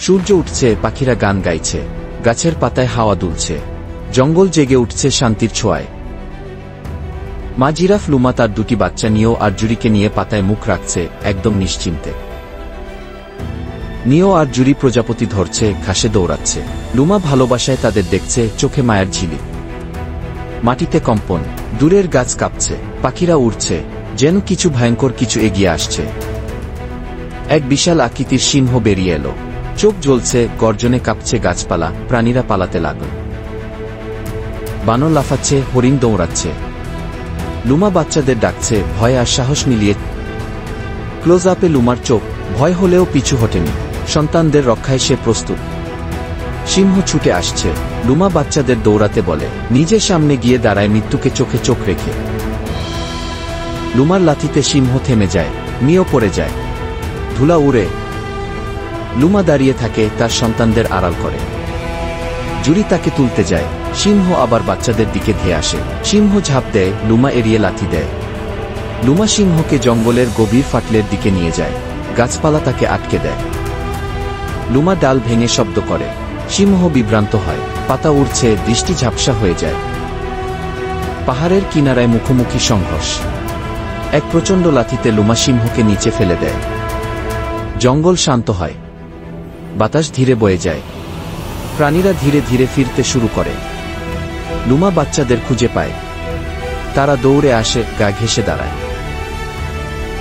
সূর্য উঠছে, পাখিরা গান গাইছে, গাছের পাতায় হাওয়া দুলছে, জঙ্গল জেগে উঠছে শান্তির ছোঁয়ায়। মা জিরাফ লুমা তার দুটি বাচ্চা নিও আর জুরিকে নিয়ে পাতায় মুখ রাখছে, একদম নিশ্চিন্তে। নিও আর জুরি প্রজাপতি ধরছে, ঘাসে দৌড়াচ্ছে। লুমা ভালোবাসায় তাদের দেখছে, চোখে মায়ের ঝিলিক। মাটিতে কম্পন, দূরের গাছ কাঁপছে, পাখিরা উড়ছে, যেন কিছু ভয়ঙ্কর কিছু এগিয়ে আসছে। এক বিশাল আকৃতির সিংহ বেরিয়ে এলো, চোখ জ্বলছে, গর্জনে কাঁপছে গাছপালা, প্রাণীরা পালাতে লাগল। বানর লাফাচ্ছে, হরিণ দৌড়াচ্ছে। লুমা বাচ্চাদের ডাকছে, ভয় আর সাহস মিলিয়ে। ক্লোজ আপে লুমার চোখ, ভয় হলেও পিছু হটেনি, সন্তানদের রক্ষায় সে প্রস্তুত। সিংহ ছুটে আসছে, লুমা বাচ্চাদের দৌড়াতে বলে, নিজের সামনে গিয়ে দাঁড়ায় মৃত্যুকে চোখে চোখ রেখে। লুমার লাথিতে সিংহ থেমে যায়, নিও পড়ে যায়, ধুলা উড়ে। লুমা দাঁড়িয়ে থাকে, তার সন্তানদের আড়াল করে। জুরি তাকে তুলতে যায়, সিংহ আবার বাচ্চাদের দিকে ধেয়ে আসে। সিংহ ঝাঁপ দেয়, লুমা এড়িয়ে লাথি দেয়। লুমা সিংহকে জঙ্গলের গভীর ফাটলের দিকে নিয়ে যায়, গাছপালা তাকে আটকে দেয়। লুমা ডাল ভেঙে শব্দ করে, সিংহ বিভ্রান্ত হয়, পাতা উড়ছে, দৃষ্টি ঝাপসা হয়ে যায়। পাহাড়ের কিনারায় মুখোমুখি সংঘর্ষ, এক প্রচণ্ড লাথিতে লুমা সিংহকে নিচে ফেলে দেয়। জঙ্গল শান্ত হয়, বাতাস ধীরে বয়ে যায়, প্রাণীরা ধীরে ধীরে ফিরতে শুরু করে। লুমা বাচ্চাদের খুঁজে পায়, তারা দৌড়ে আসে, গা ঘেঁষে দাঁড়ায়।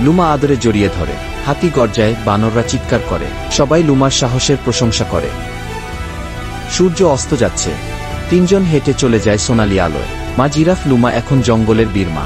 লুমা আদরে জড়িয়ে ধরে, হাতি গর্জায়, বানররা চিৎকার করে, সবাই লুমার সাহসের প্রশংসা করে। সূর্য অস্ত যাচ্ছে, তিনজন হেঁটে চলে যায় সোনালি আলোয়। মা জিরাফ লুমা এখন জঙ্গলের বীর মা।